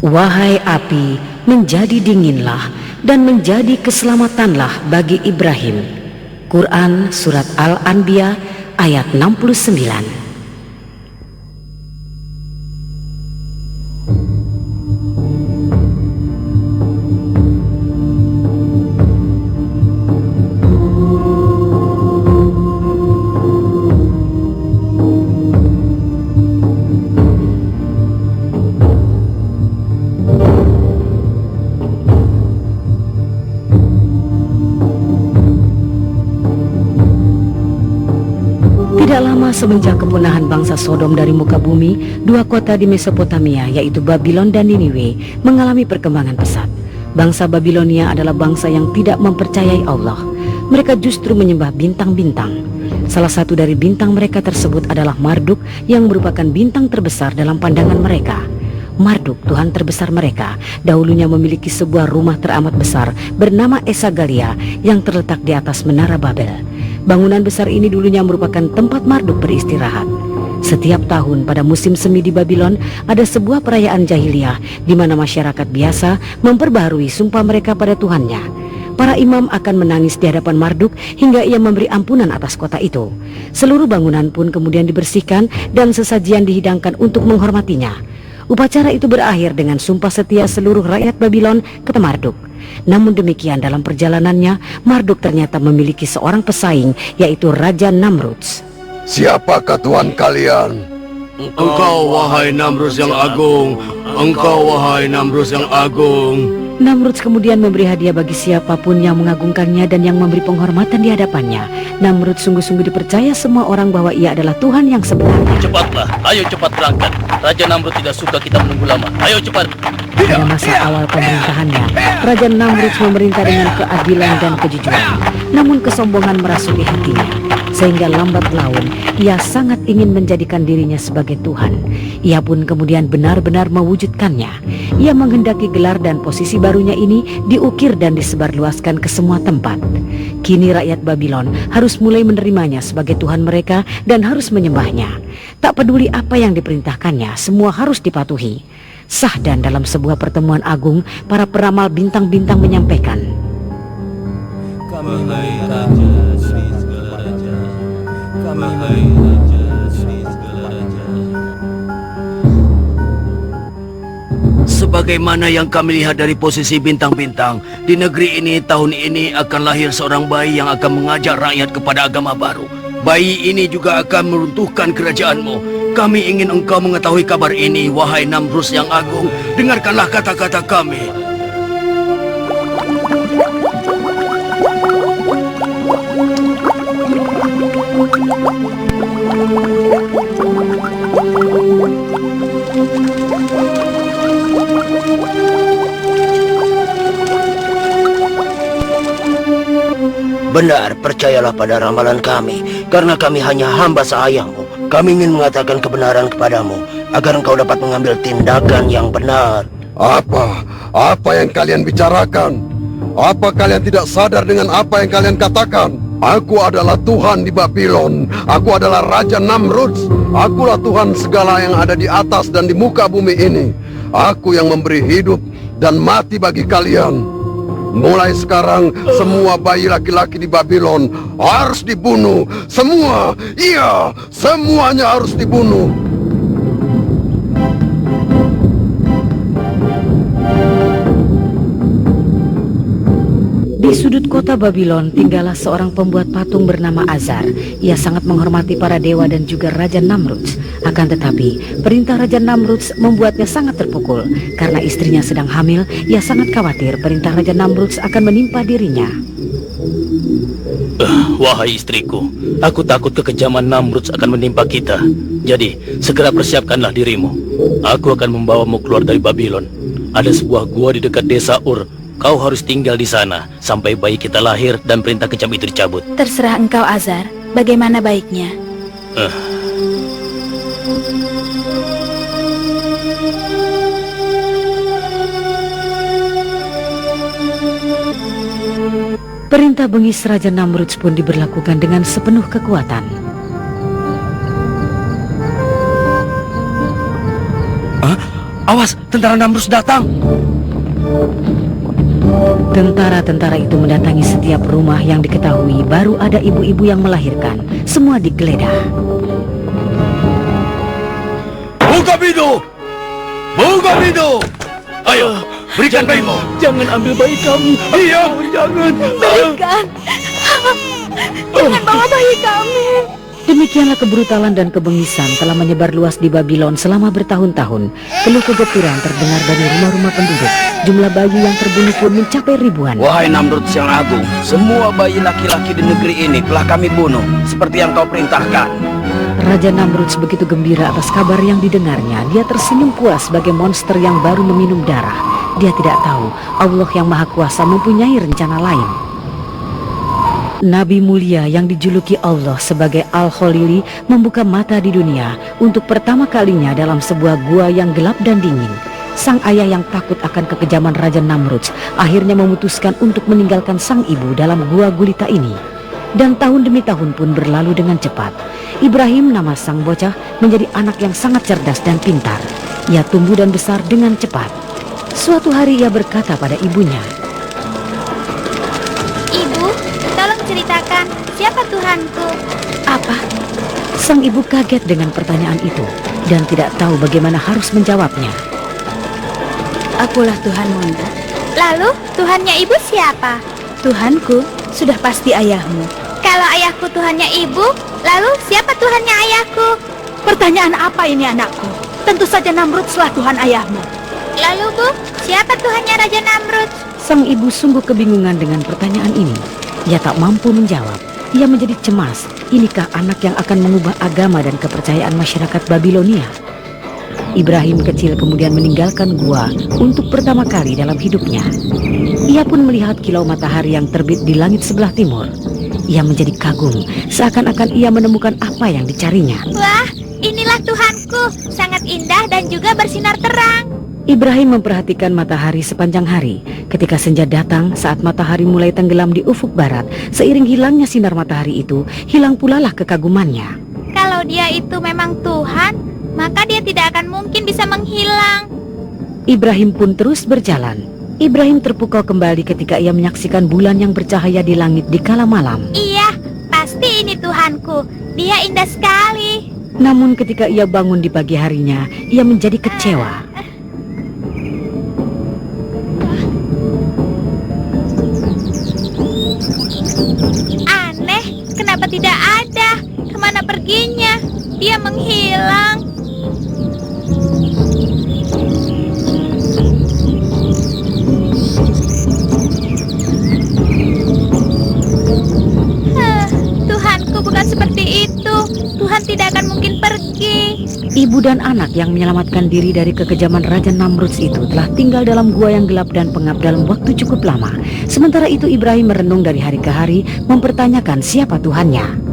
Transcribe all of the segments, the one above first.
Wahai api, menjadi dinginlah dan menjadi keselamatanlah bagi Ibrahim. Quran Surat Al-Anbiya ayat 69. Tidak lama semenjak kepunahan bangsa Sodom dari muka bumi, dua kota di Mesopotamia yaitu Babylon dan Niniwe mengalami perkembangan pesat. Bangsa Babilonia adalah bangsa yang tidak mempercayai Allah. Mereka justru menyembah bintang-bintang. Salah satu dari bintang mereka tersebut adalah Marduk yang merupakan bintang terbesar dalam pandangan mereka. Marduk, Tuhan terbesar mereka, dahulunya memiliki sebuah rumah teramat besar bernama Esagalia yang terletak di atas menara Babel. Bangunan besar ini dulunya merupakan tempat Marduk beristirahat. Setiap tahun pada musim semi di Babylon ada sebuah perayaan jahiliyah di mana masyarakat biasa memperbaharui sumpah mereka pada Tuhannya. Para imam akan menangis di hadapan Marduk hingga ia memberi ampunan atas kota itu. Seluruh bangunan pun kemudian dibersihkan dan sesajian dihidangkan untuk menghormatinya. Upacara itu berakhir dengan sumpah setia seluruh rakyat Babylon ke Marduk. Namun demikian dalam perjalanannya, Marduk ternyata memiliki seorang pesaing, yaitu Raja Namrudz. Siapakah Tuhan kalian? Engkau, wahai Namrudz yang agung. Engkau, wahai Namrudz yang agung. Namrudz kemudian memberi hadiah bagi siapapun yang mengagungkannya dan yang memberi penghormatan di hadapannya. Namrudz sungguh-sungguh dipercaya semua orang bahwa ia adalah Tuhan yang sebenarnya. Cepatlah, ayo cepat berangkat. Raja Namrudz tidak suka kita menunggu lama. Ayo cepat. Pada masa awal pemerintahannya, Raja Namrudz memerintah dengan keadilan dan kejujuran. Namun kesombongan merasuki hatinya, sehingga lambat laun ia sangat ingin menjadikan dirinya sebagai Tuhan. Ia pun kemudian benar-benar mewujudkannya. Ia menghendaki gelar dan posisi barunya ini diukir dan disebarluaskan ke semua tempat. Kini rakyat Babylon harus mulai menerimanya sebagai Tuhan mereka dan harus menyembahnya. Tak peduli apa yang diperintahkannya, semua harus dipatuhi. Sah dan dalam sebuah pertemuan agung, para peramal bintang-bintang menyampaikan, Kami hai Raja Sri segala Raja. Kami hai Raja Sri segala Raja. Sebagaimana yang kami lihat dari posisi bintang-bintang, di negeri ini tahun ini akan lahir seorang bayi yang akan mengajak rakyat kepada agama baru. Bayi ini juga akan meruntuhkan kerajaanmu. Kami ingin engkau mengetahui kabar ini, wahai Namrudz yang agung. Dengarkanlah kata-kata kami. Benar, percayalah pada ramalan kami, karena kami hanya hamba sahayangmu. Kami ingin mengatakan kebenaran kepadamu, agar engkau dapat mengambil tindakan yang benar. Apa yang kalian bicarakan? Apa kalian tidak sadar dengan apa yang kalian katakan? Aku adalah Tuhan di Babylon. Aku adalah Raja Namrudz. Akulah Tuhan segala yang ada di atas dan di muka bumi ini. Aku yang memberi hidup dan mati bagi kalian. Mulai sekarang, semua bayi laki-laki di Babylon harus dibunuh. Semua, iya, semuanya harus dibunuh. Di sudut kota Babylon tinggallah seorang pembuat patung bernama Azar. Ia sangat menghormati para dewa dan juga Raja Namrudz. Akan tetapi, perintah Raja Namrudz membuatnya sangat terpukul. Karena istrinya sedang hamil, ia sangat khawatir perintah Raja Namrudz akan menimpa dirinya. Wahai istriku, aku takut kekejaman Namrudz akan menimpa kita. Jadi, segera persiapkanlah dirimu. Aku akan membawamu keluar dari Babylon. Ada sebuah gua di dekat desa Ur. Kau harus tinggal di sana sampai bayi kita lahir dan perintah kejam itu dicabut. Terserah engkau, Azar. Bagaimana baiknya? Perintah bengis Raja Namrudz pun diberlakukan dengan sepenuh kekuatan. Awas, tentara Namrus datang. Tentara-tentara itu mendatangi setiap rumah yang diketahui baru ada ibu-ibu yang melahirkan. Semua digeledah. Buka pintu! Buka pintu! Ayo, berikan bayimu. Jangan ambil bayi kami. Diam! Jangan. Berikan. Jangan bawa bayi kami. Demikianlah kebrutalan dan kebengisan telah menyebar luas di Babylon selama bertahun-tahun. Keluh kegeturan terdengar dari rumah-rumah penduduk. Jumlah bayi yang terbunuh pun mencapai ribuan. Wahai Namrud yang agung, semua bayi laki-laki di negeri ini telah kami bunuh, seperti yang kau perintahkan. Raja Namrud begitu gembira atas kabar yang didengarnya. Dia tersenyum puas sebagai monster yang baru meminum darah. Dia tidak tahu Allah yang Maha Kuasa mempunyai rencana lain. Nabi mulia yang dijuluki Allah sebagai Al-Khalili membuka mata di dunia untuk pertama kalinya dalam sebuah gua yang gelap dan dingin. Sang ayah yang takut akan kekejaman Raja Namrud akhirnya memutuskan untuk meninggalkan sang ibu dalam gua gulita ini. Dan tahun demi tahun pun berlalu dengan cepat. Ibrahim, nama sang bocah, menjadi anak yang sangat cerdas dan pintar. Ia tumbuh dan besar dengan cepat. Suatu hari ia berkata pada ibunya, Ibu, tolong ceritakan siapa Tuhanku. "Apa?" Sang ibu kaget dengan pertanyaan itu dan tidak tahu bagaimana harus menjawabnya. Akulah Tuhanmu, Nak. Lalu Tuhannya ibu siapa? Tuhanku sudah pasti ayahmu. Kalau ayahku Tuhannya ibu, lalu siapa Tuhannya ayahku? Pertanyaan apa ini, anakku? Tentu saja Namrudlah Tuhan ayahmu. Lalu bu, siapa Tuhannya Raja Namrud? Sang ibu sungguh kebingungan dengan pertanyaan ini. Ia tak mampu menjawab. Ia menjadi cemas. Inikah anak yang akan mengubah agama dan kepercayaan masyarakat Babilonia? Ibrahim kecil kemudian meninggalkan gua untuk pertama kali dalam hidupnya. Ia pun melihat kilau matahari yang terbit di langit sebelah timur. Ia menjadi kagum, seakan-akan ia menemukan apa yang dicarinya. Wah, inilah Tuhanku, sangat indah dan juga bersinar terang. Ibrahim memperhatikan matahari sepanjang hari. Ketika senja datang, saat matahari mulai tenggelam di ufuk barat, seiring hilangnya sinar matahari itu, hilang pula lah kekagumannya. Kalau dia itu memang Tuhan, maka dia tidak akan mungkin bisa menghilang. Ibrahim pun terus berjalan. Ibrahim terpukau kembali ketika ia menyaksikan bulan yang bercahaya di langit di kala malam. Iya, pasti ini Tuhanku. Dia indah sekali. Namun ketika ia bangun di pagi harinya, ia menjadi kecewa. Aneh, kenapa tidak ada? Kemana perginya? Dia menghilang. Tuhanku bukan seperti itu. Tuhan tidak akan mungkin pergi. Ibu dan anak yang menyelamatkan diri dari kekejaman Raja Namrud itu telah tinggal dalam gua yang gelap dan pengap dalam waktu cukup lama. Sementara itu Ibrahim merenung dari hari ke hari, mempertanyakan siapa Tuhannya.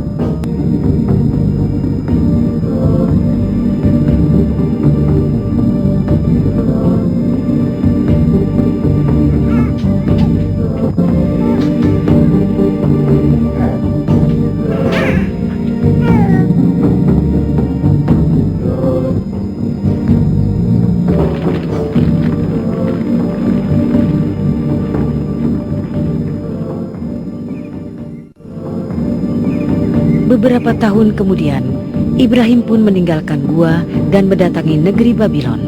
Beberapa tahun kemudian, Ibrahim pun meninggalkan gua dan mendatangi negeri Babylon.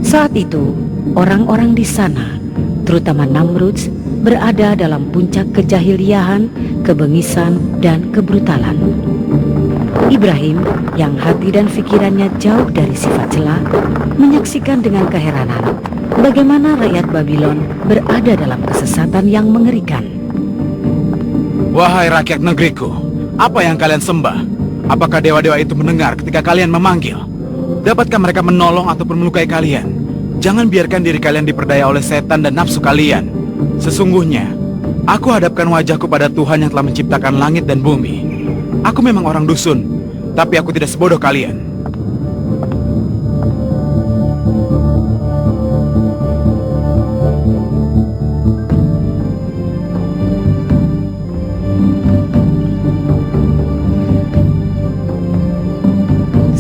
Saat itu, orang-orang di sana, terutama Namrud, berada dalam puncak kejahiliahan, kebengisan, dan kebrutalan. Ibrahim, yang hati dan pikirannya jauh dari sifat cela, menyaksikan dengan keheranan bagaimana rakyat Babylon berada dalam kesesatan yang mengerikan. Wahai rakyat negeriku, apa yang kalian sembah? Apakah dewa-dewa itu mendengar ketika kalian memanggil? Dapatkah mereka menolong ataupun melukai kalian? Jangan biarkan diri kalian diperdaya oleh setan dan nafsu kalian. Sesungguhnya, aku hadapkan wajahku pada Tuhan yang telah menciptakan langit dan bumi. Aku memang orang dusun, tapi aku tidak sebodoh kalian.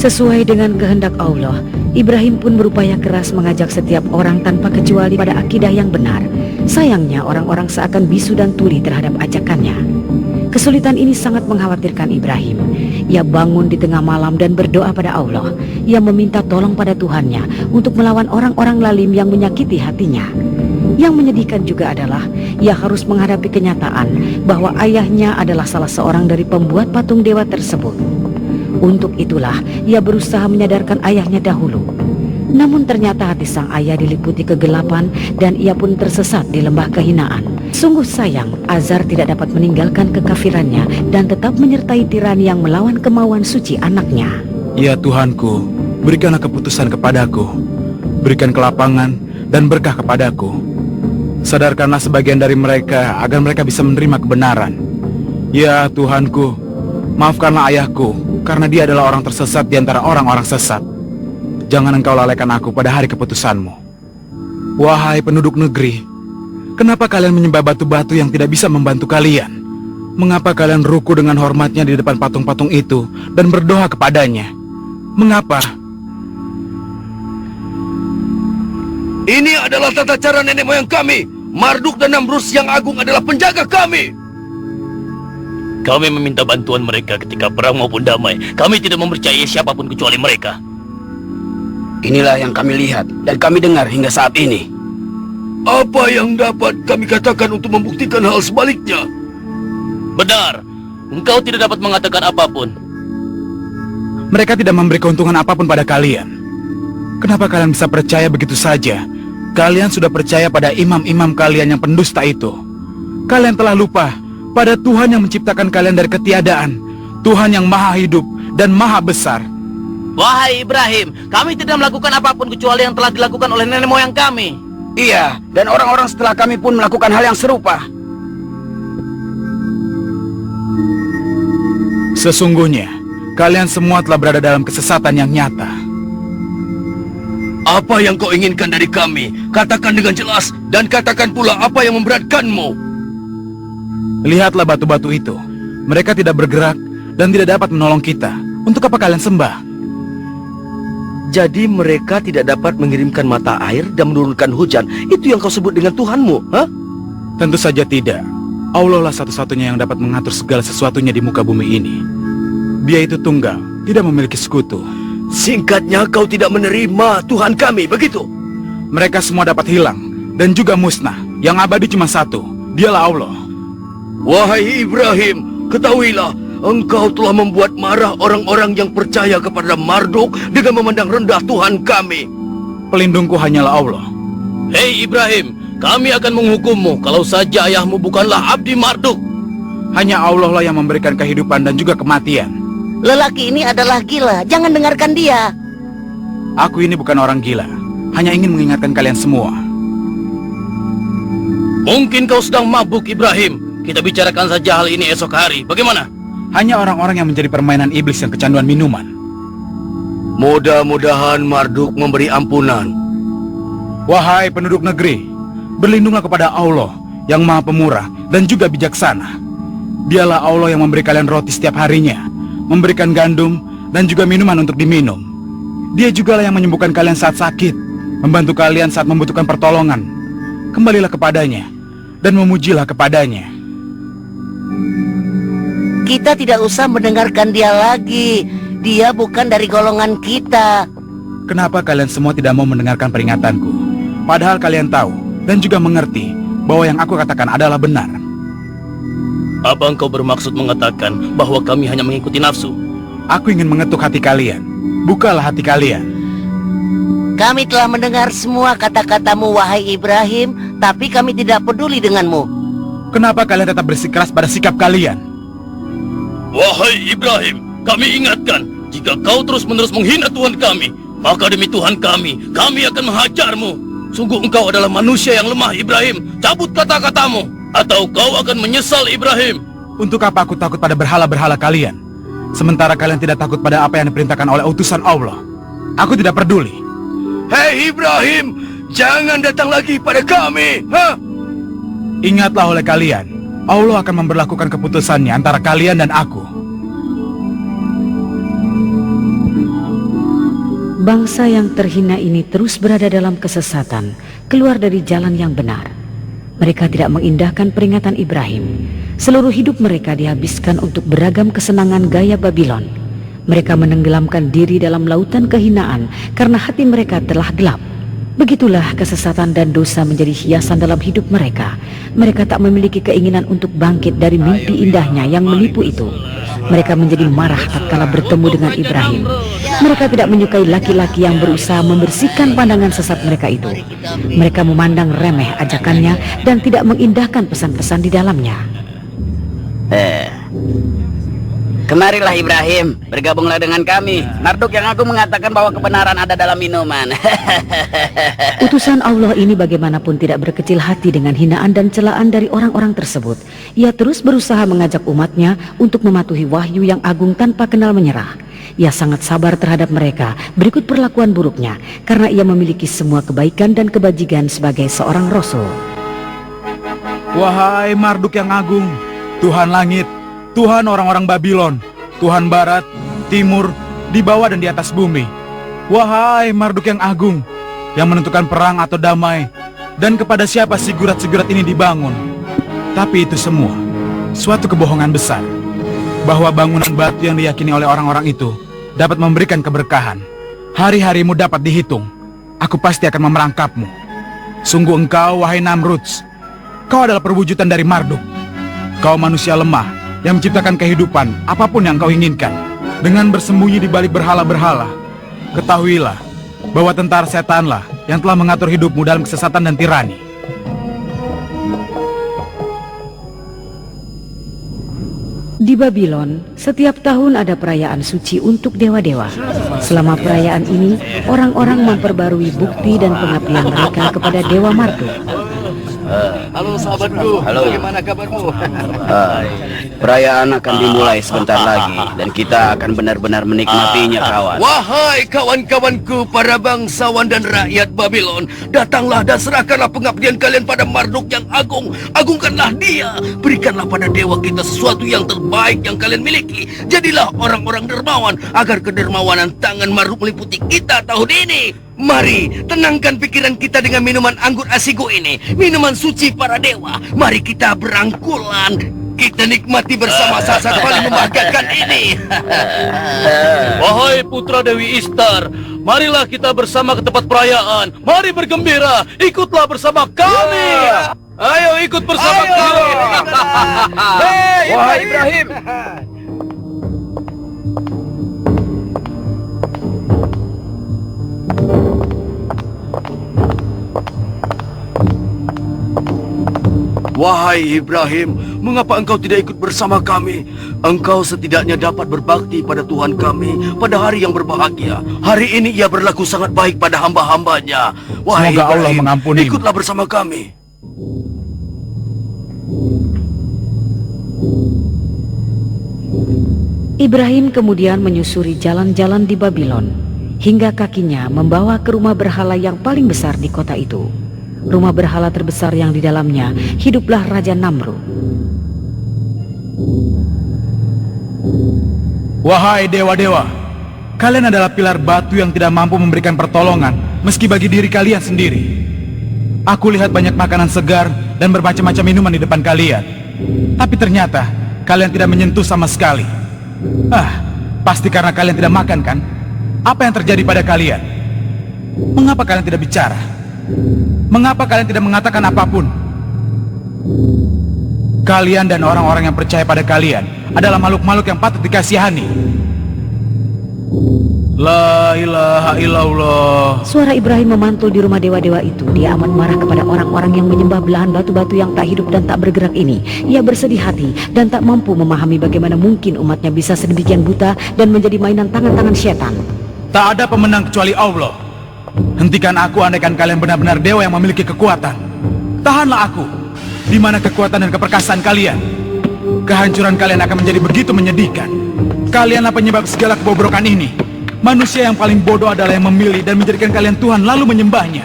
Sesuai dengan kehendak Allah, Ibrahim pun berupaya keras mengajak setiap orang tanpa kecuali pada akidah yang benar. Sayangnya orang-orang seakan bisu dan tuli terhadap ajakannya. Kesulitan ini sangat mengkhawatirkan Ibrahim. Ia bangun di tengah malam dan berdoa pada Allah. Ia meminta tolong pada Tuhannya untuk melawan orang-orang lalim yang menyakiti hatinya. Yang menyedihkan juga adalah ia harus menghadapi kenyataan bahwa ayahnya adalah salah seorang dari pembuat patung dewa tersebut. Untuk itulah ia berusaha menyadarkan ayahnya dahulu. Namun ternyata hati sang ayah diliputi kegelapan dan ia pun tersesat di lembah kehinaan. Sungguh sayang, Azar tidak dapat meninggalkan kekafirannya dan tetap menyertai tirani yang melawan kemauan suci anaknya. Ya Tuhanku, berikanlah keputusan kepadaku. Berikan kelapangan dan berkah kepadaku. Sadarkanlah sebagian dari mereka agar mereka bisa menerima kebenaran. Ya Tuhanku, maafkanlah ayahku karena dia adalah orang tersesat di antara orang-orang sesat. Jangan engkau lalaikan aku pada hari keputusanmu. Wahai penduduk negeri, kenapa kalian menyembah batu-batu yang tidak bisa membantu kalian? Mengapa kalian ruku dengan hormatnya di depan patung-patung itu dan berdoa kepadanya? Mengapa? Ini adalah tata cara nenek moyang kami. Marduk dan Namrus yang agung adalah penjaga kami. Kami meminta bantuan mereka ketika perang maupun damai. Kami tidak mempercayai siapapun kecuali mereka. Inilah yang kami lihat dan kami dengar hingga saat ini. Apa yang dapat kami katakan untuk membuktikan hal sebaliknya? Benar, engkau tidak dapat mengatakan apapun. Mereka tidak memberi keuntungan apapun pada kalian. Kenapa kalian bisa percaya begitu saja? Kalian sudah percaya pada imam-imam kalian yang pendusta itu. Kalian telah lupa pada Tuhan yang menciptakan kalian dari ketiadaan. Tuhan yang maha hidup dan maha besar. Wahai Ibrahim, kami tidak melakukan apapun kecuali yang telah dilakukan oleh nenek moyang kami. Iya, dan orang-orang setelah kami pun melakukan hal yang serupa. Sesungguhnya, kalian semua telah berada dalam kesesatan yang nyata. Apa yang kau inginkan dari kami? Katakan dengan jelas dan katakan pula apa yang memberatkanmu. Lihatlah batu-batu itu. Mereka tidak bergerak dan tidak dapat menolong kita. Untuk apa kalian sembah? Jadi mereka tidak dapat mengirimkan mata air dan menurunkan hujan. Itu yang kau sebut dengan Tuhanmu, ha? Tentu saja tidak. Allah lah satu-satunya yang dapat mengatur segala sesuatunya di muka bumi ini. Dia itu tunggal, tidak memiliki sekutu. Singkatnya kau tidak menerima Tuhan kami, begitu? Mereka semua dapat hilang dan juga musnah. Yang abadi cuma satu, dialah Allah. Wahai Ibrahim, ketahuilah, engkau telah membuat marah orang-orang yang percaya kepada Marduk dengan memandang rendah Tuhan kami. Pelindungku hanyalah Allah. Hei Ibrahim, kami akan menghukummu kalau saja ayahmu bukanlah abdi Marduk. Hanya Allah lah yang memberikan kehidupan dan juga kematian. Lelaki ini adalah gila, jangan dengarkan dia. Aku ini bukan orang gila, hanya ingin mengingatkan kalian semua. Mungkin kau sedang mabuk Ibrahim. Kita bicarakan saja hal ini esok hari, bagaimana? Hanya orang-orang yang menjadi permainan iblis yang kecanduan minuman. Mudah-mudahan Marduk memberi ampunan. Wahai penduduk negeri, berlindunglah kepada Allah yang maha pemurah dan juga bijaksana. Dialah Allah yang memberi kalian roti setiap harinya, memberikan gandum dan juga minuman untuk diminum. Dia juga lah yang menyembuhkan kalian saat sakit, membantu kalian saat membutuhkan pertolongan. Kembalilah kepadanya dan memujilah kepadanya. Kita tidak usah mendengarkan dia lagi. Dia bukan dari golongan kita. Kenapa kalian semua tidak mau mendengarkan peringatanku? Padahal kalian tahu dan juga mengerti bahwa yang aku katakan adalah benar. Apa engkau bermaksud mengatakan bahwa kami hanya mengikuti nafsu? Aku ingin mengetuk hati kalian. Bukalah hati kalian. Kami telah mendengar semua kata-katamu, wahai Ibrahim, tapi kami tidak peduli denganmu. Kenapa kalian tetap bersikeras pada sikap kalian? Wahai Ibrahim, kami ingatkan, jika kau terus-menerus menghina Tuhan kami, maka demi Tuhan kami akan menghajarmu. Sungguh engkau adalah manusia yang lemah, Ibrahim. Cabut kata-katamu, atau kau akan menyesal, Ibrahim. Untuk apa aku takut pada berhala-berhala kalian? Sementara kalian tidak takut pada apa yang diperintahkan oleh utusan Allah. Aku tidak peduli. Hei Ibrahim, jangan datang lagi pada kami, ha? Ingatlah oleh kalian, Allah akan memberlakukan keputusannya antara kalian dan aku. Bangsa yang terhina ini terus berada dalam kesesatan, keluar dari jalan yang benar. Mereka tidak mengindahkan peringatan Ibrahim. Seluruh hidup mereka dihabiskan untuk beragam kesenangan gaya Babylon. Mereka menenggelamkan diri dalam lautan kehinaan karena hati mereka telah gelap. Begitulah kesesatan dan dosa menjadi hiasan dalam hidup mereka. Mereka tak memiliki keinginan untuk bangkit dari mimpi indahnya yang menipu itu. Mereka menjadi marah tatkala bertemu dengan Ibrahim. Mereka tidak menyukai laki-laki yang berusaha membersihkan pandangan sesat mereka itu. Mereka memandang remeh ajakannya dan tidak mengindahkan pesan-pesan di dalamnya. Kemarilah Ibrahim, bergabunglah dengan kami. Marduk yang agung mengatakan bahwa kebenaran ada dalam minuman. Utusan Allah ini bagaimanapun tidak berkecil hati dengan hinaan dan celaan dari orang-orang tersebut. Ia terus berusaha mengajak umatnya untuk mematuhi wahyu yang agung tanpa kenal menyerah. Ia sangat sabar terhadap mereka berikut perlakuan buruknya karena ia memiliki semua kebaikan dan kebajikan sebagai seorang rasul. Wahai Marduk yang agung, Tuhan langit, Tuhan orang-orang Babylon, Tuhan barat, timur, di bawah dan di atas bumi. Wahai Marduk yang agung, yang menentukan perang atau damai, dan kepada siapa sigurat-sigurat ini dibangun. Tapi itu semua suatu kebohongan besar, bahwa bangunan batu yang diyakini oleh orang-orang itu dapat memberikan keberkahan. Hari-harimu dapat dihitung. Aku pasti akan memerangkapmu. Sungguh engkau, wahai Namruds, kau adalah perwujudan dari Marduk. Kau manusia lemah yang menciptakan kehidupan apapun yang kau inginkan dengan bersembunyi di balik berhala-berhala. Ketahuilah bahwa tentara setanlah yang telah mengatur hidupmu dalam kesesatan dan tirani. Di Babylon, setiap tahun ada perayaan suci untuk dewa-dewa. Selama perayaan ini, orang-orang memperbarui bukti dan pengabdian mereka kepada Dewa Marduk. Halo sahabatku, bagaimana kabarmu? Perayaan akan dimulai sebentar lagi dan kita akan benar-benar menikmatinya, kawan. Wahai kawan-kawanku, para bangsawan dan rakyat Babylon, datanglah dan serahkanlah pengabdian kalian pada Marduk yang agung. Agungkanlah dia, berikanlah pada dewa kita sesuatu yang terbaik yang kalian miliki. Jadilah orang-orang dermawan agar kedermawanan tangan Marduk meliputi kita tahun ini. Mari, tenangkan pikiran kita dengan minuman anggur asigo ini, minuman suci para dewa. Mari kita berangkulan, kita nikmati bersama saat paling membahagiakan ini. Wahai putra Dewi Istar, marilah kita bersama ke tempat perayaan. Mari bergembira, ikutlah bersama kami. Ayo ikut bersama kami. Wahai Ibrahim, wahai Ibrahim, mengapa engkau tidak ikut bersama kami? Engkau setidaknya dapat berbakti pada Tuhan kami pada hari yang berbahagia. Hari ini ia berlaku sangat baik pada hamba-hambanya. Wahai Semoga Allah Ibrahim, mengampunimu. ikutlah bersama kami. Ibrahim kemudian menyusuri jalan-jalan di Babylon, hingga kakinya membawa ke rumah berhala yang paling besar di kota itu. Rumah berhala terbesar yang di dalamnya hiduplah Raja Namrud. Wahai dewa-dewa, kalian adalah pilar batu yang tidak mampu memberikan pertolongan meski bagi diri kalian sendiri. Aku lihat banyak makanan segar dan bermacam-macam minuman di depan kalian, tapi ternyata kalian tidak menyentuh sama sekali. Pasti karena kalian tidak makan, kan? Apa yang terjadi pada kalian? Mengapa kalian tidak bicara? Mengapa kalian tidak mengatakan apapun? Kalian dan orang-orang yang percaya pada kalian adalah makhluk-makhluk yang patut dikasihani. La ilaha illallah. Suara Ibrahim memantul di rumah dewa-dewa itu. Dia amat marah kepada orang-orang yang menyembah belahan batu-batu yang tak hidup dan tak bergerak ini. Ia bersedih hati dan tak mampu memahami bagaimana mungkin umatnya bisa sedemikian buta dan menjadi mainan tangan-tangan setan. Tak ada pemenang kecuali Allah. Hentikan aku andaikan kalian benar-benar dewa yang memiliki kekuatan. Tahanlah aku, di mana kekuatan dan keperkasaan kalian. Kehancuran kalian akan menjadi begitu menyedihkan. Kalianlah penyebab segala kebobrokan ini. Manusia yang paling bodoh adalah yang memilih dan menjadikan kalian Tuhan lalu menyembahnya.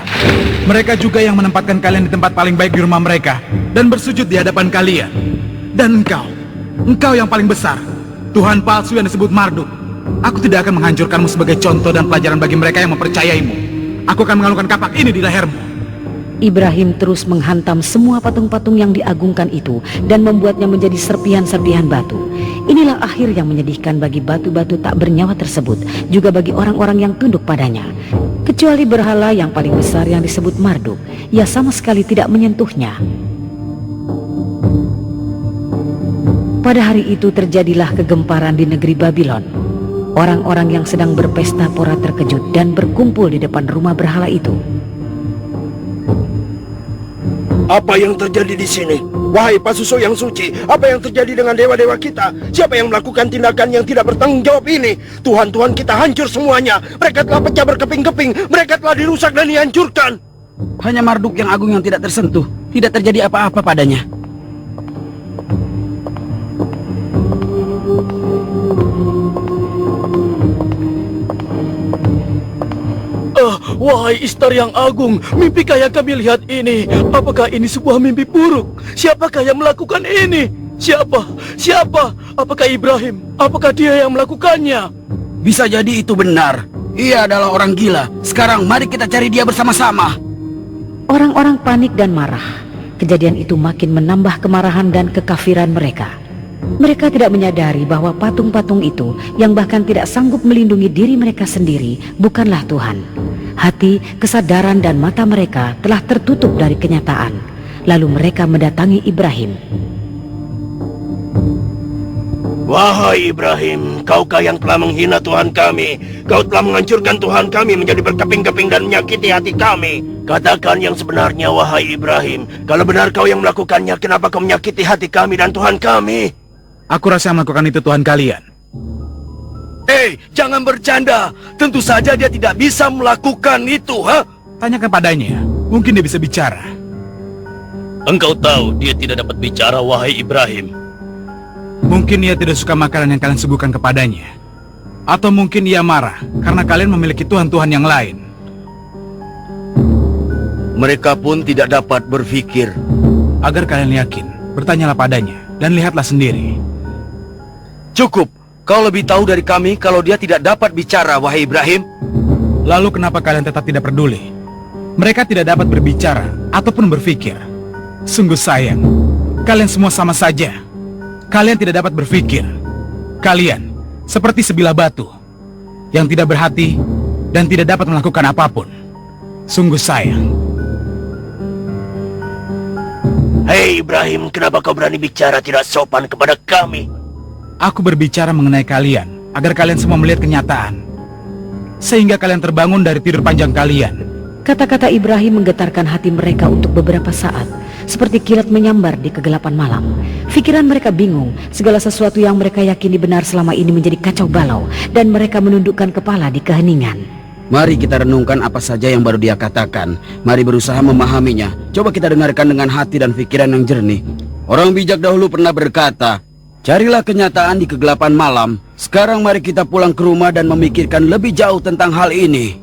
Mereka juga yang menempatkan kalian di tempat paling baik di rumah mereka dan bersujud di hadapan kalian. Dan engkau yang paling besar, Tuhan palsu yang disebut Marduk, Aku tidak akan menghancurkanmu sebagai contoh dan pelajaran bagi mereka yang mempercayaimu. Aku akan mengalungkan kapak ini di lehermu. Ibrahim terus menghantam semua patung-patung yang diagungkan itu dan membuatnya menjadi serpihan-serpihan batu. Inilah akhir yang menyedihkan bagi batu-batu tak bernyawa tersebut, juga bagi orang-orang yang tunduk padanya. Kecuali berhala yang paling besar yang disebut Marduk, ia sama sekali tidak menyentuhnya. Pada hari itu terjadilah kegemparan di negeri Babylon. Orang-orang yang sedang berpesta pora terkejut dan berkumpul di depan rumah berhala itu. Apa yang terjadi di sini? Wahai pasuso yang suci, apa yang terjadi dengan dewa-dewa kita? Siapa yang melakukan tindakan yang tidak bertanggung jawab ini? Tuhan-tuhan kita hancur semuanya. Mereka telah pecah berkeping-keping. Mereka telah dirusak dan dihancurkan. Hanya Marduk yang agung yang tidak tersentuh. Tidak terjadi apa-apa padanya. Wahai Istar yang agung, mimpikah yang kami lihat ini? Apakah ini sebuah mimpi buruk? Siapakah yang melakukan ini? Siapa? Apakah Ibrahim? Apakah dia yang melakukannya? Bisa jadi itu benar. Ia adalah orang gila. Sekarang mari kita cari dia bersama-sama. Orang-orang panik dan marah. Kejadian itu makin menambah kemarahan dan kekafiran mereka. Mereka tidak menyadari bahwa patung-patung itu yang bahkan tidak sanggup melindungi diri mereka sendiri bukanlah Tuhan. Hati, kesadaran dan mata mereka telah tertutup dari kenyataan. Lalu mereka mendatangi Ibrahim. Wahai Ibrahim, kaukah yang telah menghina Tuhan kami? Kau telah menghancurkan Tuhan kami menjadi berkeping-keping dan menyakiti hati kami. Katakan yang sebenarnya, wahai Ibrahim. Kalau benar kau yang melakukannya, kenapa kau menyakiti hati kami dan Tuhan kami? Aku rasa yang melakukan itu Tuhan kalian. Jangan bercanda. Tentu saja dia tidak bisa melakukan itu, ha? Tanyakan padanya, mungkin dia bisa bicara. Engkau tahu dia tidak dapat bicara, wahai Ibrahim. Mungkin ia tidak suka makanan yang kalian suguhkan kepadanya. Atau mungkin ia marah karena kalian memiliki Tuhan-Tuhan yang lain. Mereka pun tidak dapat berpikir. Agar kalian yakin, bertanyalah padanya dan lihatlah sendiri. Cukup. Kau lebih tahu dari kami kalau dia tidak dapat bicara, wahai Ibrahim. Lalu kenapa kalian tetap tidak peduli? Mereka tidak dapat berbicara ataupun berpikir. Sungguh sayang. Kalian semua sama saja. Kalian tidak dapat berpikir. Kalian seperti sebilah batu yang tidak berhati dan tidak dapat melakukan apapun. Sungguh sayang. Hei Ibrahim, kenapa kau berani bicara tidak sopan kepada kami? Aku berbicara mengenai kalian, agar kalian semua melihat kenyataan. Sehingga kalian terbangun dari tidur panjang kalian. Kata-kata Ibrahim menggetarkan hati mereka untuk beberapa saat, seperti kilat menyambar di kegelapan malam. Pikiran mereka bingung, segala sesuatu yang mereka yakini benar selama ini menjadi kacau balau, dan mereka menundukkan kepala di keheningan. Mari kita renungkan apa saja yang baru dia katakan. Mari berusaha memahaminya. Coba kita dengarkan dengan hati dan pikiran yang jernih. Orang bijak dahulu pernah berkata, carilah kenyataan di kegelapan malam. Sekarang mari kita pulang ke rumah dan memikirkan lebih jauh tentang hal ini.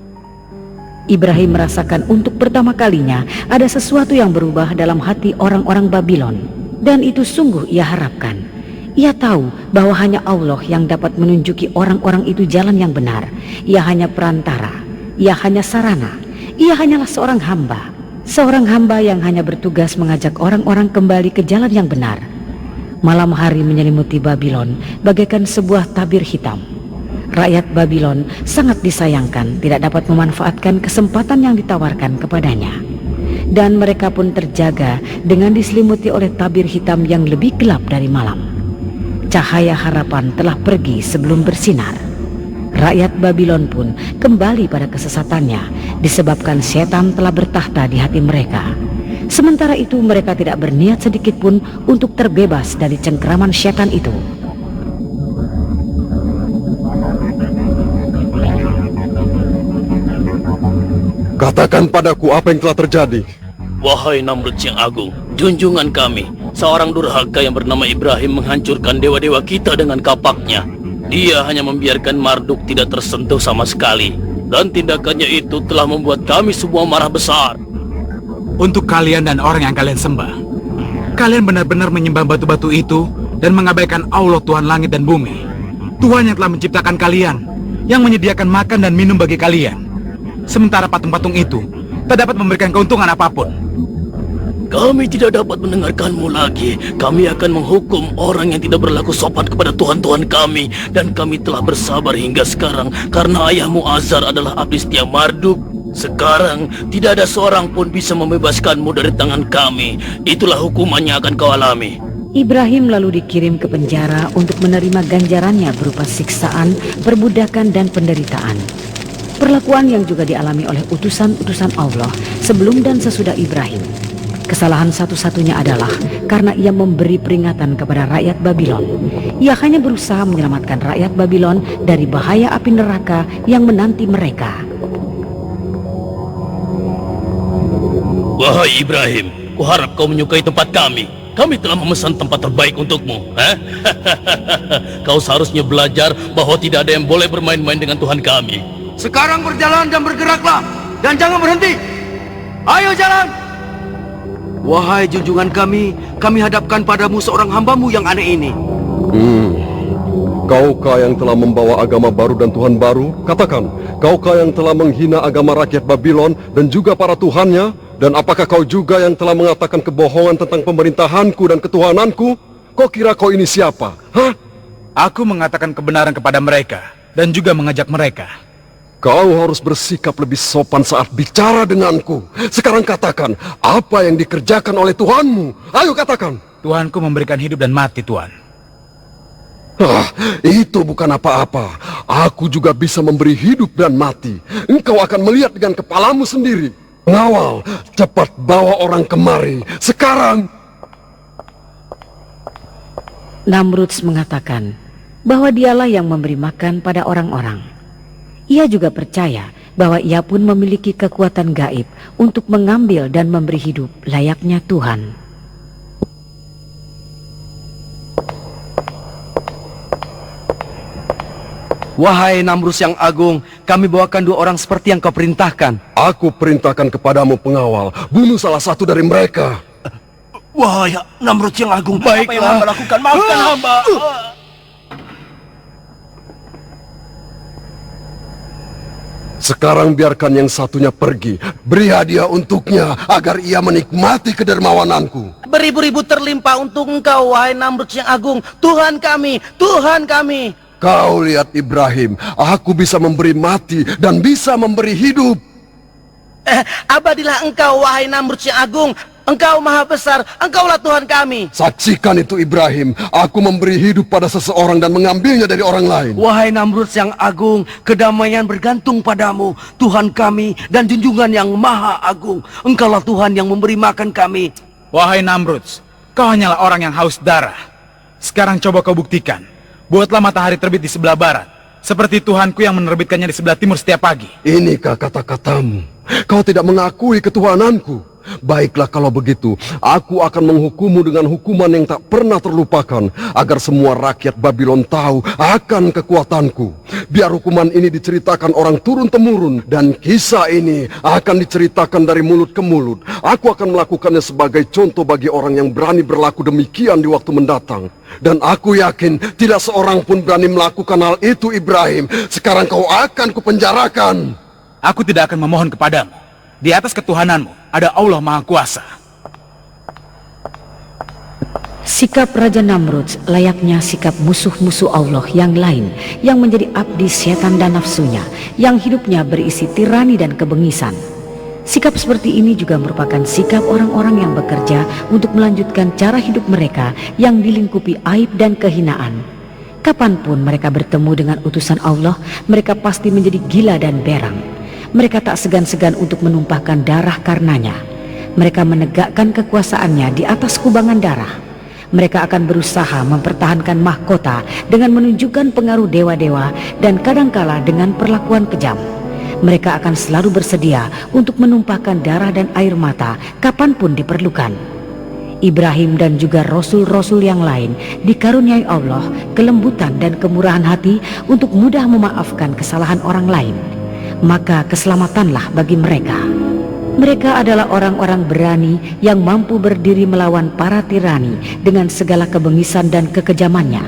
Ibrahim merasakan untuk pertama kalinya ada sesuatu yang berubah dalam hati orang-orang Babylon. Dan itu sungguh ia harapkan. Ia tahu bahwa hanya Allah yang dapat menunjuki orang-orang itu jalan yang benar. Ia hanya perantara. Ia hanya sarana. Ia hanyalah seorang hamba. Seorang hamba yang hanya bertugas mengajak orang-orang kembali ke jalan yang benar. Malam hari menyelimuti Babylon bagaikan sebuah tabir hitam. Rakyat Babylon sangat disayangkan tidak dapat memanfaatkan kesempatan yang ditawarkan kepadanya. Dan mereka pun terjaga dengan diselimuti oleh tabir hitam yang lebih gelap dari malam. Cahaya harapan telah pergi sebelum bersinar. Rakyat Babylon pun kembali pada kesesatannya disebabkan setan telah bertahta di hati mereka. Sementara itu mereka tidak berniat sedikit pun untuk terbebas dari cengkeraman setan itu. Katakan padaku apa yang telah terjadi. Wahai Namrud yang agung, junjungan kami, seorang durhaka yang bernama Ibrahim menghancurkan dewa-dewa kita dengan kapaknya. Dia hanya membiarkan Marduk tidak tersentuh sama sekali. Dan tindakannya itu telah membuat kami semua marah besar. Untuk kalian dan orang yang kalian sembah, kalian benar-benar menyembah batu-batu itu dan mengabaikan Allah Tuhan langit dan bumi. Tuhan yang telah menciptakan kalian yang menyediakan makan dan minum bagi kalian. Sementara patung-patung itu tak dapat memberikan keuntungan apapun. Kami tidak dapat mendengarkanmu lagi. Kami akan menghukum orang yang tidak berlaku sopan kepada Tuhan-Tuhan kami. Dan kami telah bersabar hingga sekarang karena ayahmu Azar adalah abdi setia Marduk. Sekarang tidak ada seorang pun bisa membebaskanmu dari tangan kami. Itulah hukumannya akan kau alami. Ibrahim lalu dikirim ke penjara untuk menerima ganjarannya berupa siksaan, perbudakan, dan penderitaan. Perlakuan yang juga dialami oleh utusan-utusan Allah sebelum dan sesudah Ibrahim. Kesalahan satu-satunya adalah karena ia memberi peringatan kepada rakyat Babylon. Ia hanya berusaha menyelamatkan rakyat Babylon dari bahaya api neraka yang menanti mereka. Wahai Ibrahim, kuharap kau menyukai tempat kami. Kami telah memesan tempat terbaik untukmu. Kau seharusnya belajar bahwa tidak ada yang boleh bermain-main dengan Tuhan kami. Sekarang berjalan dan bergeraklah, dan jangan berhenti. Ayo jalan. Wahai junjungan kami hadapkan padamu seorang hambamu yang aneh ini. Kaukah yang telah membawa agama baru dan Tuhan baru? Katakan, kaukah yang telah menghina agama rakyat Babylon dan juga para tuhannya? Dan apakah kau juga yang telah mengatakan kebohongan tentang pemerintahanku dan ketuhananku? Kau kira kau ini siapa? Hah? Aku mengatakan kebenaran kepada mereka dan juga mengajak mereka. Kau harus bersikap lebih sopan saat bicara denganku. Sekarang katakan, apa yang dikerjakan oleh Tuhanmu? Ayo katakan. Tuhanku memberikan hidup dan mati, Tuhan. Itu bukan apa-apa. Aku juga bisa memberi hidup dan mati. Engkau akan melihat dengan kepalamu sendiri. Ngawal, cepat bawa orang kemari. Sekarang. Namrud mengatakan bahwa dialah yang memberi makan pada orang-orang. Ia juga percaya bahwa ia pun memiliki kekuatan gaib untuk mengambil dan memberi hidup layaknya Tuhan. Wahai Namrud yang agung, kami bawakan 2 orang seperti yang kau perintahkan. Aku perintahkan kepadamu pengawal, bunuh salah satu dari mereka. Wahai Namrud yang agung, Baiklah. apa yang hamba lakukan? Maafkan hamba. Sekarang biarkan yang satunya pergi. Beri hadiah untuknya agar ia menikmati kedermawananku. Beribu-ribu terlimpah untuk engkau, wahai Namrud yang agung. Tuhan kami, Tuhan kami. Kau lihat Ibrahim, aku bisa memberi mati dan bisa memberi hidup. Abadilah engkau, wahai Namrud yang agung. Engkau maha besar, engkaulah Tuhan kami. Saksikan itu Ibrahim, aku memberi hidup pada seseorang dan mengambilnya dari orang lain. Wahai Namrud yang agung, kedamaian bergantung padamu, Tuhan kami dan junjungan yang maha agung. Engkaulah Tuhan yang memberi makan kami. Wahai Namrud, kau hanyalah orang yang haus darah. Sekarang coba kau buktikan. Buatlah matahari terbit di sebelah barat, seperti Tuhanku yang menerbitkannya di sebelah timur setiap pagi. Inikah kata-katamu? Kau tidak mengakui ketuhananku. Baiklah kalau begitu, aku akan menghukummu dengan hukuman yang tak pernah terlupakan, agar semua rakyat Babylon tahu akan kekuatanku. Biar hukuman ini diceritakan orang turun-temurun, dan kisah ini akan diceritakan dari mulut ke mulut. Aku akan melakukannya sebagai contoh bagi orang yang berani berlaku demikian di waktu mendatang. Dan aku yakin tidak seorang pun berani melakukan hal itu, Ibrahim. Sekarang kau akan kupenjarakan. Aku tidak akan memohon kepadamu. Di atas ketuhananmu ada Allah Maha Kuasa. Sikap Raja Namrud layaknya sikap musuh-musuh Allah yang lain yang menjadi abdi setan dan nafsunya, yang hidupnya berisi tirani dan kebengisan. Sikap seperti ini juga merupakan sikap orang-orang yang bekerja untuk melanjutkan cara hidup mereka yang dilingkupi aib dan kehinaan. Kapanpun mereka bertemu dengan utusan Allah, mereka pasti menjadi gila dan berang. Mereka tak segan-segan untuk menumpahkan darah karenanya. Mereka menegakkan kekuasaannya di atas kubangan darah. Mereka akan berusaha mempertahankan mahkota dengan menunjukkan pengaruh dewa-dewa dan kadangkala dengan perlakuan kejam. Mereka akan selalu bersedia untuk menumpahkan darah dan air mata kapanpun diperlukan. Ibrahim dan juga rasul-rasul yang lain dikaruniai Allah kelembutan dan kemurahan hati untuk mudah memaafkan kesalahan orang lain. Maka keselamatanlah bagi mereka. Mereka adalah orang-orang berani yang mampu berdiri melawan para tirani dengan segala kebengisan dan kekejamannya.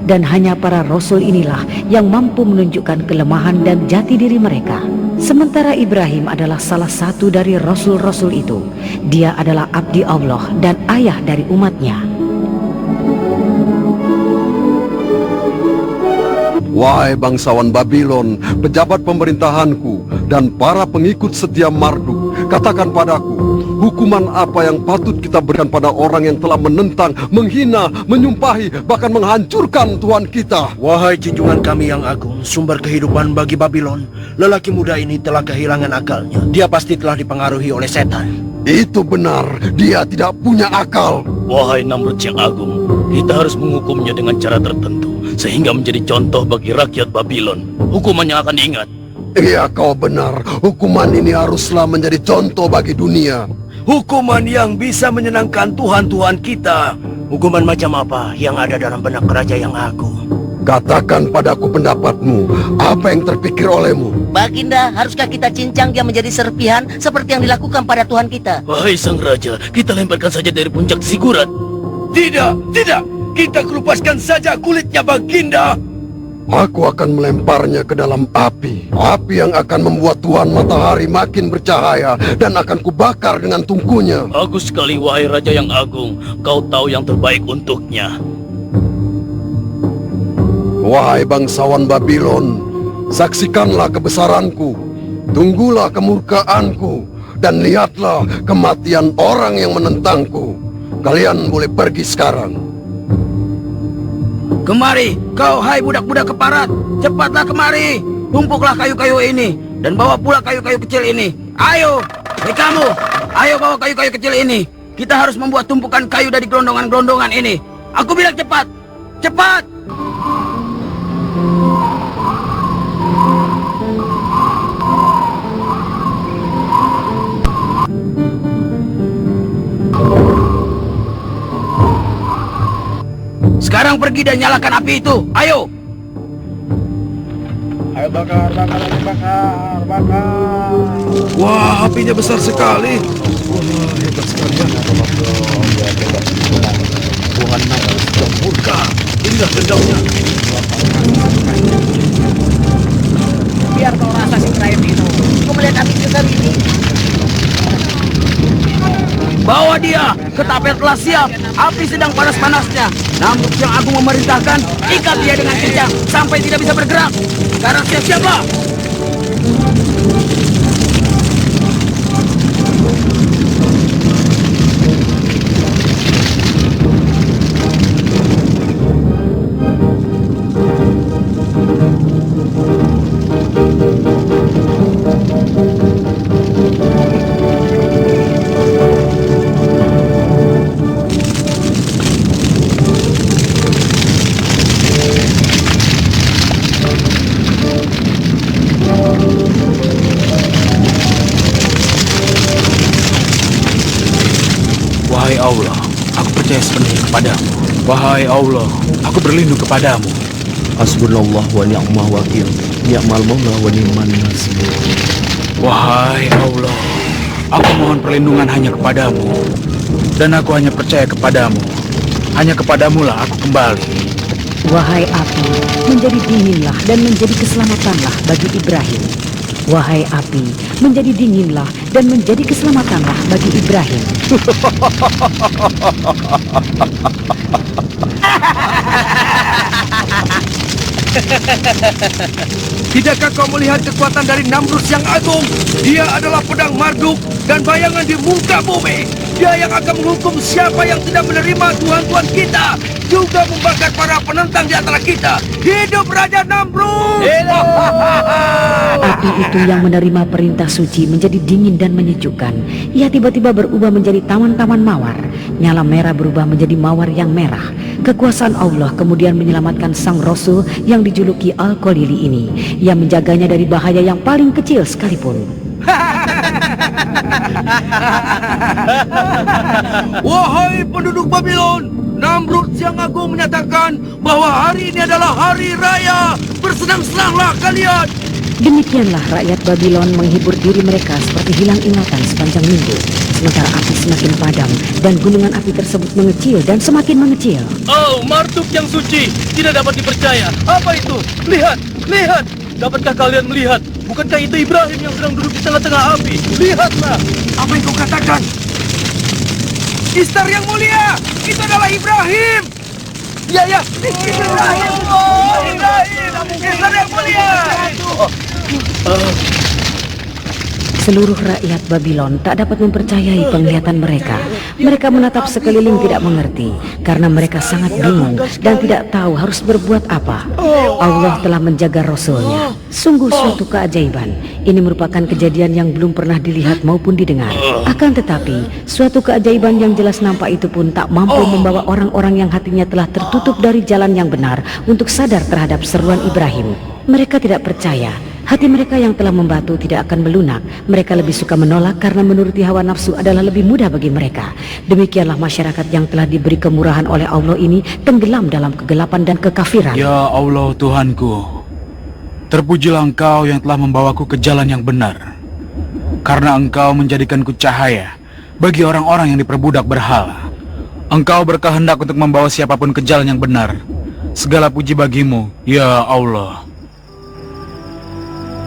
dan hanya para rasul inilah yang mampu menunjukkan kelemahan dan jati diri mereka. Sementara Ibrahim adalah salah satu dari rasul-rasul itu. Dia adalah abdi Allah dan ayah dari umatnya. Wahai bangsawan Babylon, pejabat pemerintahanku, dan para pengikut setia Marduk, katakan padaku, hukuman apa yang patut kita berikan pada orang yang telah menentang, menghina, menyumpahi, bahkan menghancurkan Tuhan kita? Wahai junjungan kami yang agung, sumber kehidupan bagi Babylon, lelaki muda ini telah kehilangan akalnya. Dia pasti telah dipengaruhi oleh setan. Itu benar, dia tidak punya akal. Wahai Namrud yang agung, kita harus menghukumnya dengan cara tertentu, sehingga menjadi contoh bagi rakyat Babylon. Hukumannya akan diingat. Iya, kau benar. Hukuman ini haruslah menjadi contoh bagi dunia. Hukuman yang bisa menyenangkan Tuhan-Tuhan kita. Hukuman macam apa yang ada dalam benak Raja yang agung? Katakan padaku pendapatmu, apa yang terpikir olehmu? Baginda, haruskah kita cincang dia menjadi serpihan seperti yang dilakukan pada Tuhan kita? Wahai sang raja, kita lemparkan saja dari puncak Zigurat. Tidak, tidak. Kita kelupaskan saja kulitnya, Baginda. Aku akan melemparnya ke dalam api. Api yang akan membuat Tuhan Matahari makin bercahaya dan akan kubakar dengan tungkunya. Bagus sekali, wahai raja yang agung. Kau tahu yang terbaik untuknya. Wahai bangsawan Babylon, saksikanlah kebesaranku, tunggulah kemurkaanku, dan lihatlah kematian orang yang menentangku. Kalian boleh pergi sekarang. Kemari, kau hai budak-budak keparat. Cepatlah kemari. Tumpuklah kayu-kayu ini dan bawa pula kayu-kayu kecil ini. Ayo, hei kamu, ayo bawa kayu-kayu kecil ini. Kita harus membuat tumpukan kayu dari gelondongan-gelondongan ini. Aku bilang cepat, cepat. Sekarang pergi dan nyalakan api itu. Ayo. Ayo bakar, bakar, bakar, bakar. Wah, apinya besar sekali. Wah, hebat sekali ya. Tuhan Namrud sudah murka. Inilah dendamnya. Biar kau rasa si Ibrahim itu. Kau melihat api besar ini. Bawa dia ke tapel telah siap. Api sedang panas-panasnya. Namrud yang agung memerintahkan, ikat dia dengan kencang sampai tidak bisa bergerak. Sekarang siap-siaplah. Wahai Allah, aku percaya sepenuhnya kepadamu. Wahai Allah, aku berlindung kepadamu. Hasbunallah wa ni'mal wakil. Ni'mal maula wa ni'man nasir. Wahai Allah, aku mohon perlindungan hanya kepadamu. Dan aku hanya percaya kepadamu. Hanya kepadamulah aku kembali. Wahai api, menjadi dinginlah dan menjadi keselamatanlah bagi Ibrahim. Wahai api, menjadi dinginlah dan menjadi keselamatanlah bagi Ibrahim. Tidakkah kau melihat kekuatan dari Namrud yang agung? Dia adalah pedang Marduk dan bayangan di muka bumi. Dia yang akan menghukum siapa yang tidak menerima Tuhan-Tuhan kita, juga membakar para penentang di antara kita. Hidup Raja Namrud! Api itu yang menerima perintah suci menjadi dingin dan menyejukkan. Ia tiba-tiba berubah menjadi taman-taman mawar. Nyala merah berubah menjadi mawar yang merah. Kekuasaan Allah kemudian menyelamatkan sang Rasul yang dijuluki Al-Qalili ini. Ia menjaganya dari bahaya yang paling kecil sekalipun. Wahai penduduk Babylon, Namrud yang agung menyatakan bahwa hari ini adalah hari raya. Bersenang-senanglah kalian. Demikianlah rakyat Babylon menghibur diri mereka seperti hilang ingatan sepanjang minggu. Sementara api semakin padam dan gunungan api tersebut mengecil dan semakin mengecil. Oh, marduk yang suci, tidak dapat dipercaya. Apa itu? Lihat, lihat. Dapatkah kalian melihat? Bukankah itu Ibrahim yang sedang duduk di tengah-tengah api? Lihatlah. Apa yang kau katakan? Istar yang mulia, itu adalah Ibrahim. Ya, itu Ibrahim. Oh, Ibrahim. Istar yang mulia. Seluruh rakyat Babylon tak dapat mempercayai penglihatan mereka. Mereka menatap sekeliling tidak mengerti karena mereka sangat bingung dan tidak tahu harus berbuat apa. Allah telah menjaga Rasul-Nya. Sungguh suatu keajaiban. Ini merupakan kejadian yang belum pernah dilihat maupun didengar. Akan tetapi, suatu keajaiban yang jelas nampak itu pun tak mampu membawa orang-orang yang hatinya telah tertutup dari jalan yang benar untuk sadar terhadap seruan Ibrahim. Mereka tidak percaya. Hati mereka yang telah membatu tidak akan melunak. Mereka lebih suka menolak karena menuruti hawa nafsu adalah lebih mudah bagi mereka. Demikianlah masyarakat yang telah diberi kemurahan oleh Allah ini tenggelam dalam kegelapan dan kekafiran. Ya Allah Tuhanku, terpujilah Engkau yang telah membawaku ke jalan yang benar. Karena Engkau menjadikanku cahaya bagi orang-orang yang diperbudak berhala. Engkau berkehendak untuk membawa siapapun ke jalan yang benar. Segala puji bagimu, ya Allah.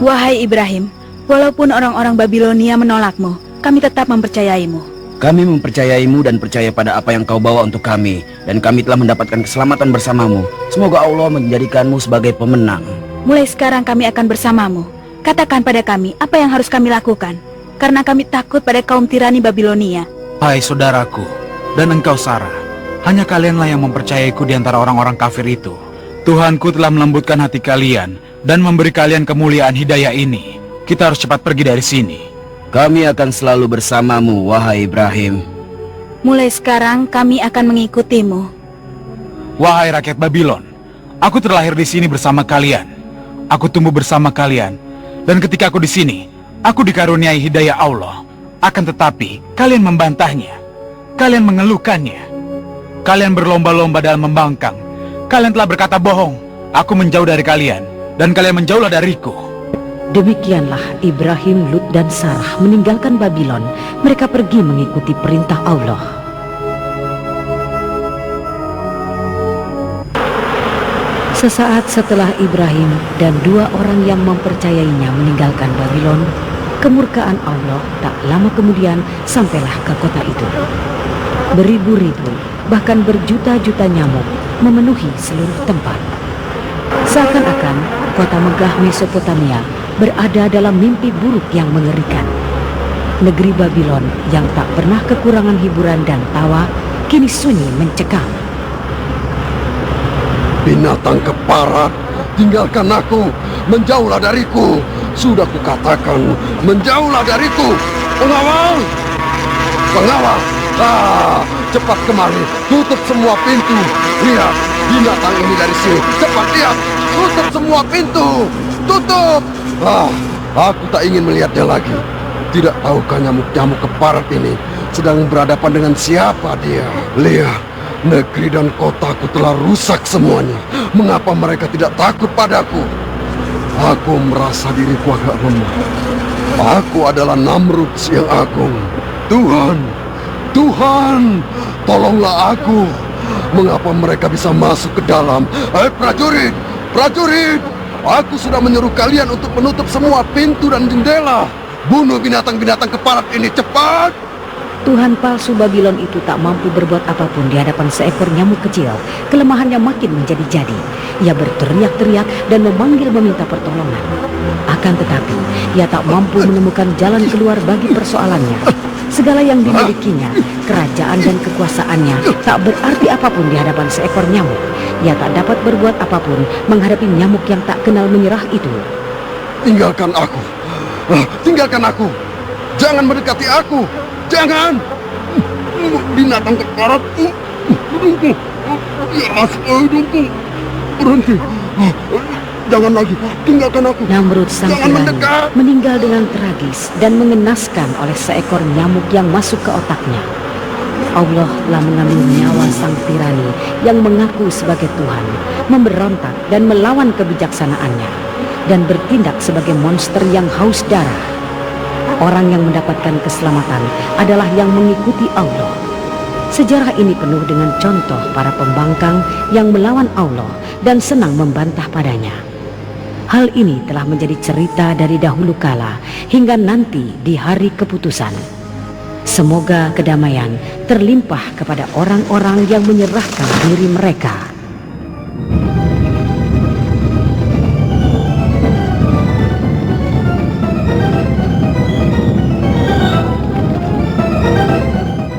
Wahai Ibrahim, walaupun orang-orang Babilonia menolakmu, kami tetap mempercayaimu. Kami mempercayaimu dan percaya pada apa yang kau bawa untuk kami. Dan kami telah mendapatkan keselamatan bersamamu. Semoga Allah menjadikanmu sebagai pemenang. Mulai sekarang kami akan bersamamu. Katakan pada kami apa yang harus kami lakukan. Karena kami takut pada kaum tirani Babilonia. Hai saudaraku, dan engkau Sarah, hanya kalianlah yang mempercayaiku di antara orang-orang kafir itu. Tuhanku telah melembutkan hati kalian dan memberi kalian kemuliaan hidayah ini. Kita harus cepat pergi dari sini. Kami akan selalu bersamamu, wahai Ibrahim. Mulai sekarang kami akan mengikutimu. Wahai rakyat Babylon, aku terlahir di sini bersama kalian. Aku tumbuh bersama kalian. Dan ketika aku di sini, aku dikaruniai hidayah Allah. Akan tetapi, kalian membantahnya. Kalian mengeluhkannya. Kalian berlomba-lomba dalam membangkang. Kalian telah berkata bohong. Aku menjauh dari kalian, dan kalian menjauhlah dariku. Demikianlah Ibrahim, Lut, dan Sarah meninggalkan Babylon. Mereka pergi mengikuti perintah Allah. Sesaat setelah Ibrahim dan dua orang yang mempercayainya meninggalkan Babylon, kemurkaan Allah tak lama kemudian sampailah ke kota itu. Beribu-ribu, bahkan berjuta-juta nyamuk memenuhi seluruh tempat. Seakan-akan kota megah Mesopotamia berada dalam mimpi buruk yang mengerikan. Negeri Babylon yang tak pernah kekurangan hiburan dan tawa kini sunyi mencekam. Binatang keparat, tinggalkan aku, menjauhlah dariku. Sudah kukatakan, menjauhlah dariku. Pengawal! Pengawal! Cepat kemari, tutup semua pintu. Lihat, binatang ini dari sini. Cepat lihat, tutup semua pintu. Tutup! Aku tak ingin melihatnya lagi. Tidak tahukah nyamuk-nyamuk keparat ini sedang berhadapan dengan siapa dia? Lihat, negeri dan kotaku telah rusak semuanya. Mengapa mereka tidak takut padaku? Aku merasa diriku agak lemah. Aku adalah Namrud yang agung. Tuhan, tolonglah aku. Mengapa mereka bisa masuk ke dalam? Prajurit! Aku sudah menyuruh kalian untuk menutup semua pintu dan jendela. Bunuh binatang-binatang keparat ini, cepat! Tuhan palsu Babylon itu tak mampu berbuat apapun di hadapan seekor nyamuk kecil. Kelemahannya makin menjadi-jadi. Ia berteriak-teriak dan memanggil meminta pertolongan. Akan tetapi, ia tak mampu menemukan jalan keluar bagi persoalannya. Segala yang dimilikinya, kerajaan dan kekuasaannya, tak berarti apapun di hadapan seekor nyamuk. Ia tak dapat berbuat apapun menghadapi nyamuk yang tak kenal menyerah itu. Tinggalkan aku. Tinggalkan aku. Jangan mendekati aku. Jangan! Binatang keparat! Berhenti! Berhenti! Jangan lagi! Tinggalkan aku! Namrud sang tirani meninggal dengan tragis dan mengenaskan oleh seekor nyamuk yang masuk ke otaknya. Allah telah mengambil nyawa sang tirani yang mengaku sebagai Tuhan, memberontak dan melawan kebijaksanaannya. dan bertindak sebagai monster yang haus darah. Orang yang mendapatkan keselamatan adalah yang mengikuti Allah. Sejarah ini penuh dengan contoh para pembangkang yang melawan Allah dan senang membantah padanya. Hal ini telah menjadi cerita dari dahulu kala hingga nanti di hari keputusan. Semoga kedamaian terlimpah kepada orang-orang yang menyerahkan diri mereka.